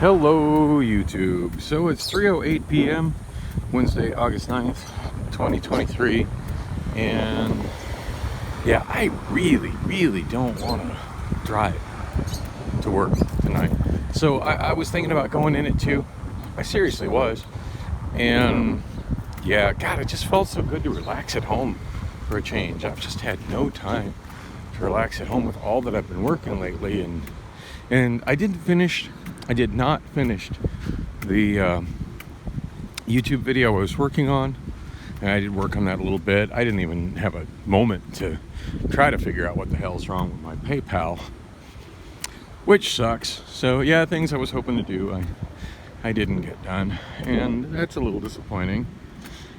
Hello YouTube. So it's 3:08 p.m. Wednesday, August 9th, 2023, and yeah, I really don't want to drive to work tonight. So I was thinking about going in at 2. I seriously was. And yeah, God, it just felt so good to relax at home for a change. I've just had no time to relax at home with all that I've been working lately, and I did not finish the YouTube video I was working on, and I did work on that a little bit. I didn't even have a moment to try to figure out what the hell's wrong with my PayPal, which sucks. So yeah, things I was hoping to do, I didn't get done, and that's a little disappointing.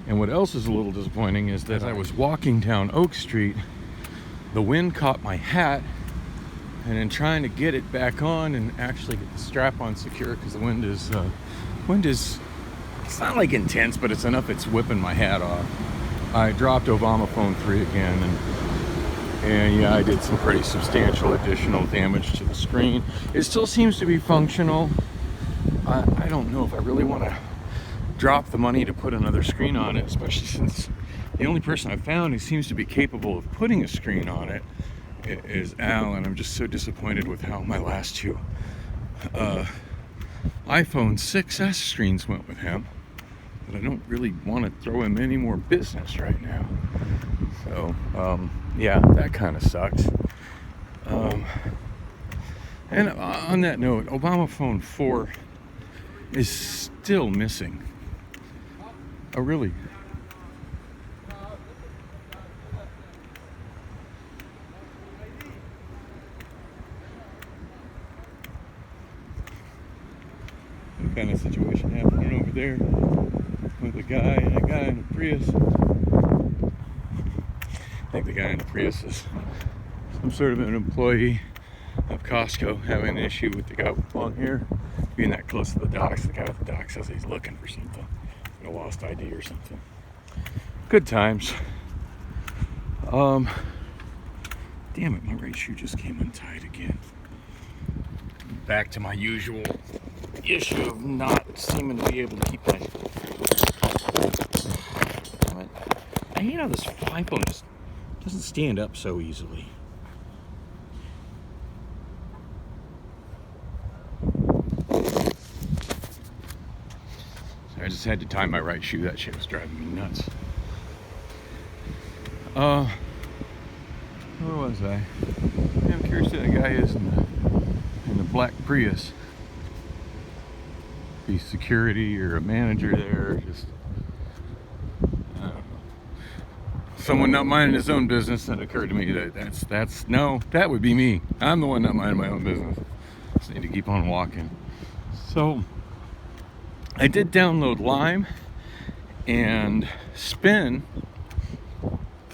And what else is a little disappointing is that I was walking down Oak Street, the wind caught my hat, and in trying to get it back on and actually get the strap on secure, because the wind is, it's not like intense, but it's enough it's whipping my hat off. I dropped Obama phone 3 again, and yeah, I did some pretty substantial additional damage to the screen. It still seems to be functional. I don't know if I really want to drop the money to put another screen on it, especially since the only person I've found who seems to be capable of putting a screen on it is Al, and I'm just so disappointed with how my last 2 iPhone 6s screens went with him, but I don't really want to throw him any more business right now. So yeah, that kind of sucks. And on that note, Obama phone 4 is still missing. Oh really? Some kind of situation happening over there with a guy in a Prius. I think the guy in the Prius is some sort of an employee of Costco having an issue with the guy with long hair being that close to the docks. The guy with the dock says he's looking for something, a lost ID or something. Good times. Damn it, my right shoe just came untied again. Back to my usual issue of not seeming to be able to keep my... I hate how this iPhone just doesn't stand up so easily. So I just had to tie my right shoe. That shit was driving me nuts. Where was I? Yeah, I'm curious who that guy is in the black Prius. Be security or a manager there, just I don't know. Someone not minding his own business. That occurred to me that no, that would be me. I'm the one not minding my own business. Just need to keep on walking. So I did download Lime and Spin,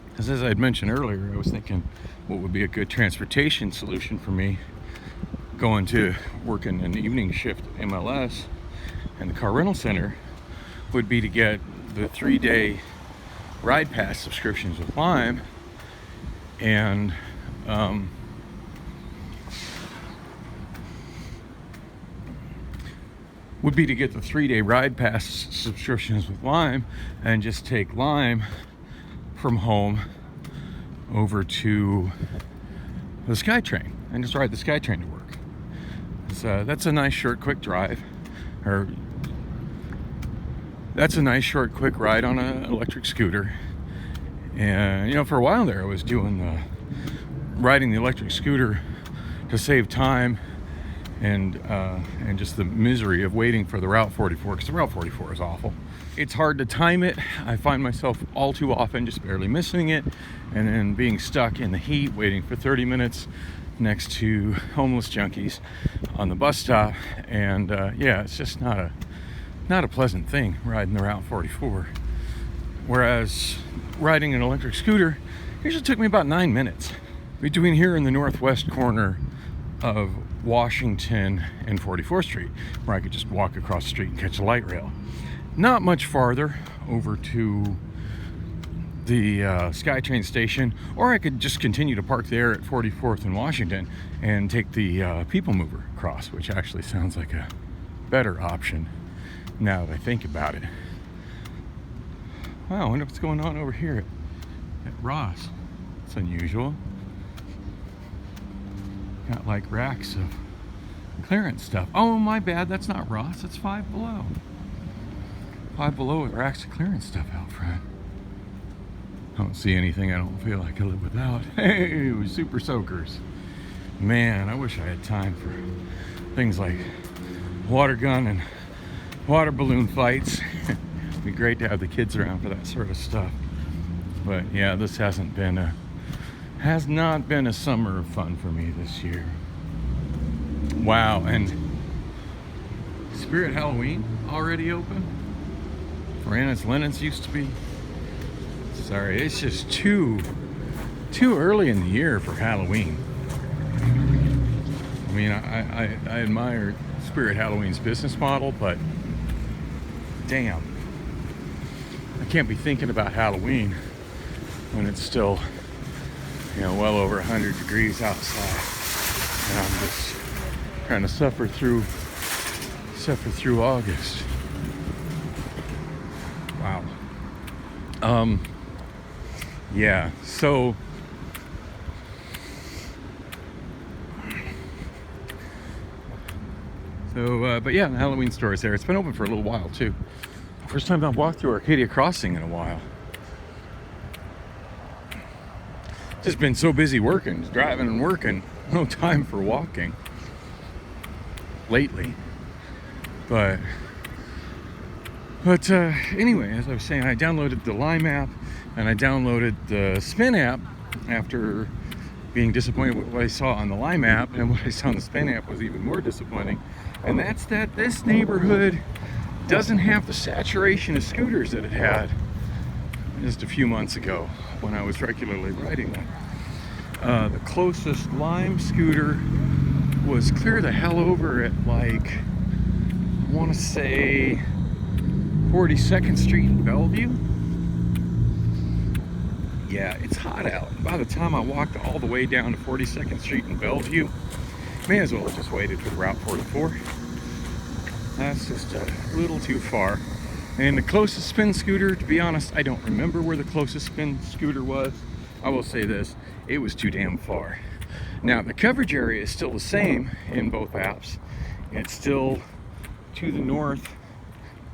because as I had mentioned earlier, I was thinking what would be a good transportation solution for me going to working an evening shift at MLS and the car rental center would be to get the 3-day ride pass subscriptions with Lime, and would be to get the 3-day ride pass subscriptions with Lime and just take Lime from home over to the SkyTrain and just ride the SkyTrain to work. So that's a nice short quick drive, or that's a nice short quick ride on an electric scooter. And you know, for a while there I was doing riding the electric scooter to save time and just the misery of waiting for the Route 44, because the Route 44 is awful. It's hard to time it. I find myself all too often just barely missing it, and then being stuck in the heat waiting for 30 minutes next to homeless junkies on the bus stop. And yeah, it's just not a pleasant thing riding the Route 44. Whereas riding an electric scooter usually took me about 9 minutes between here in the northwest corner of Washington and 44th Street, where I could just walk across the street and catch a light rail. Not much farther over to the SkyTrain station, or I could just continue to park there at 44th and Washington and take the People Mover across, which actually sounds like a better option now that I think about it. Wow, I wonder what's going on over here at Ross. It's unusual. Got like racks of clearance stuff. Oh, my bad, that's not Ross, it's Five Below. Five Below with racks of clearance stuff out front. Don't see anything I don't feel like I live without. Hey, super soakers. Man, I wish I had time for things like water gun and water balloon fights. It'd be great to have the kids around for that sort of stuff. But yeah, this has not been a summer of fun for me this year. Wow, and Spirit Halloween already open? Francis Lennon's used to be. Sorry, it's just too early in the year for Halloween. I mean, I admire Spirit Halloween's business model, but damn, I can't be thinking about Halloween when it's still, well over 100 degrees outside, and I'm just trying to suffer through August. Wow. Yeah, but yeah, the Halloween store is there. It's been open for a little while too. First time I've walked through Arcadia Crossing in a while. Just been so busy working, driving and working, no time for walking lately. But anyway, as I was saying, I downloaded the Lime app and I downloaded the Spin app after being disappointed with what I saw on the Lime app, and what I saw on the Spin app was even more disappointing. And that's that this neighborhood doesn't have the saturation of scooters that it had just a few months ago when I was regularly riding them. The closest Lime scooter was clear the hell over at, like, I want to say 42nd Street in Bellevue. Yeah, it's hot out. By the time I walked all the way down to 42nd Street in Bellevue, may as well have just waited for Route 44. That's just a little too far. And the closest spin scooter, to be honest, I don't remember where the closest spin scooter was. I will say this, it was too damn far. Now, the coverage area is still the same in both apps. It's still to the north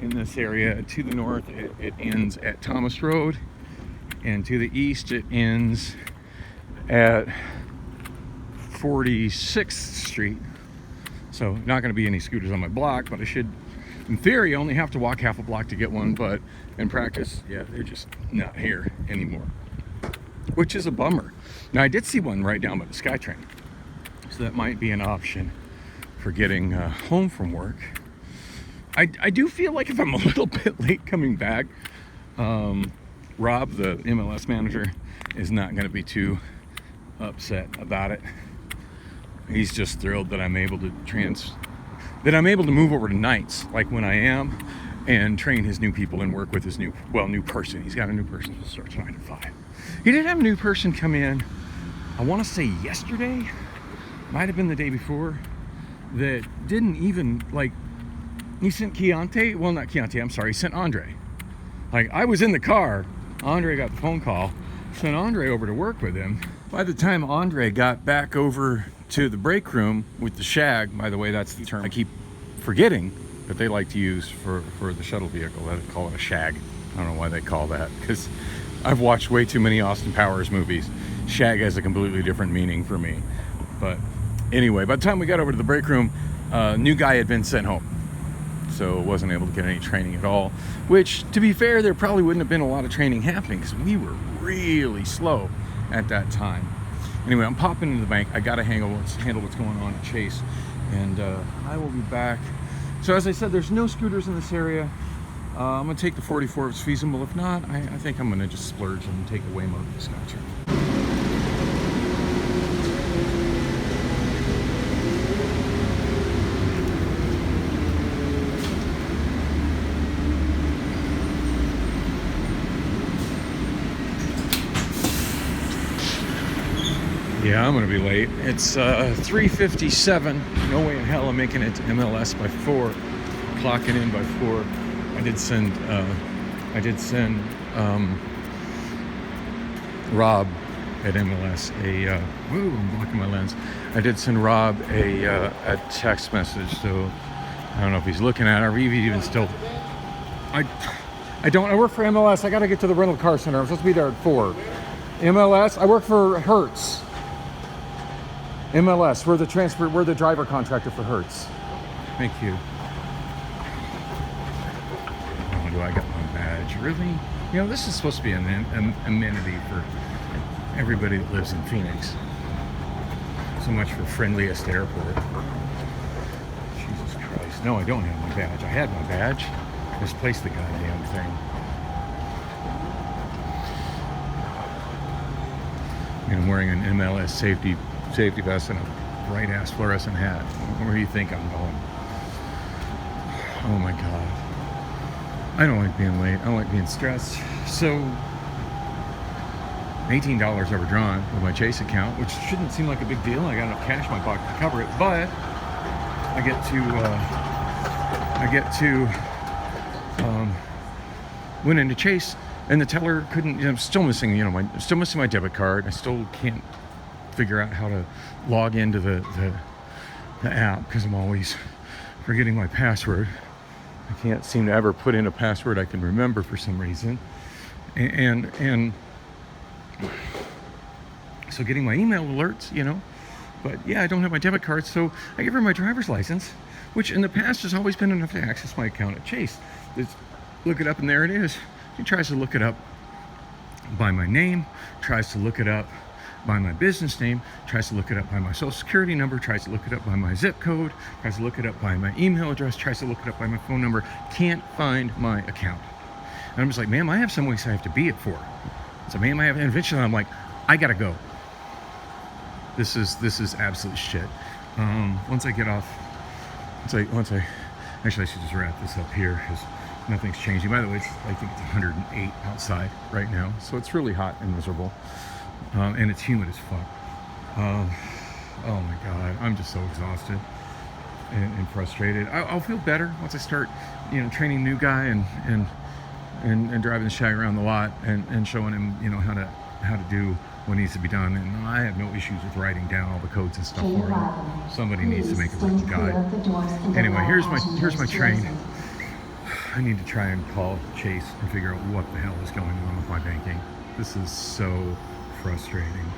in this area. To the north, it ends at Thomas Road, and to the east, it ends at 46th Street. So not going to be any scooters on my block, but I should, in theory, only have to walk half a block to get one, but in practice, yeah, they're just not here anymore, which is a bummer. Now, I did see one right down by the SkyTrain, so that might be an option for getting home from work. I do feel like if I'm a little bit late coming back, Rob, the MLS manager, is not going to be too upset about it. He's just thrilled that I'm able to move over to nights, like when I am, and train his new people and work with his new person. He's got a new person that starts 9 to 5. He did have a new person come in, I want to say yesterday, might have been the day before, that didn't even, like, he sent Keontae, well, not Keontae, I'm sorry, he sent Andre. Like, I was in the car, Andre got the phone call, sent Andre over to work with him. By the time Andre got back over to the break room with the shag, by the way, that's the term I keep forgetting that they like to use for the shuttle vehicle. They call it a shag. I don't know why they call that, because I've watched way too many Austin Powers movies. Shag has a completely different meaning for me. But anyway, by the time we got over to the break room, new guy had been sent home, so wasn't able to get any training at all, which, to be fair, there probably wouldn't have been a lot of training happening because we were really slow at that time. Anyway, I'm popping into the bank. I gotta handle what's going on at Chase, and I will be back. So as I said, there's no scooters in this area. I'm gonna take the 44 if it's feasible. If not, I think I'm gonna just splurge and take the Waymo to the SkyTrain. Yeah, I'm gonna be late. It's 3:57. No way in hell I'm making it to MLS by 4. Clocking in by 4. I did send Rob at MLS I'm blocking my lens. I did send Rob a text message, so I don't know if he's looking at it or even still. I work for MLS. I gotta get to the rental car center. I'm supposed to be there at 4. MLS. I work for Hertz. MLS. We're the driver contractor for Hertz. Thank you. Oh, do I got my badge? Really? You know, this is supposed to be an amenity for everybody that lives in Phoenix. So much for friendliest airport. Jesus Christ. No, I don't have my badge. I had my badge. Misplaced the goddamn thing. And I'm wearing an MLS safety vest and a bright ass fluorescent hat. Where do you think I'm going? Oh my God. I don't like being late. I don't like being stressed. So $18 overdrawn with my Chase account, which shouldn't seem like a big deal. I got enough cash in my pocket to cover it, but I get to went into Chase, and the teller couldn't. I'm still missing, still missing my debit card. I still can't figure out how to log into the app because I'm always forgetting my password. I can't seem to ever put in a password I can remember for some reason, and so getting my email alerts, but yeah, I don't have my debit card, so I give her my driver's license, which in the past has always been enough to access my account at Chase. Look it up, and there it is. She tries to look it up by my name, tries to look it up by my business name, tries to look it up by my social security number, tries to look it up by my zip code, tries to look it up by my email address, tries to look it up by my phone number. Can't find my account. And I'm just like, ma'am, I have some place I have to be at 4. So, ma'am, and eventually I'm like, I gotta go. This is absolute shit. Once I get off, actually I should just wrap this up here because nothing's changing. By the way, I think it's 108 outside right now, so it's really hot and miserable, and it's humid as fuck. Oh my God, I'm just so exhausted and frustrated. I'll feel better once I start, training a new guy and driving the shag around the lot and showing him, how to do what needs to be done. And I have no issues with writing down all the codes and stuff for him. Somebody needs to make a written guide. Anyway, here's my train. I need to try and call Chase and figure out what the hell is going on with my banking. This is so frustrating.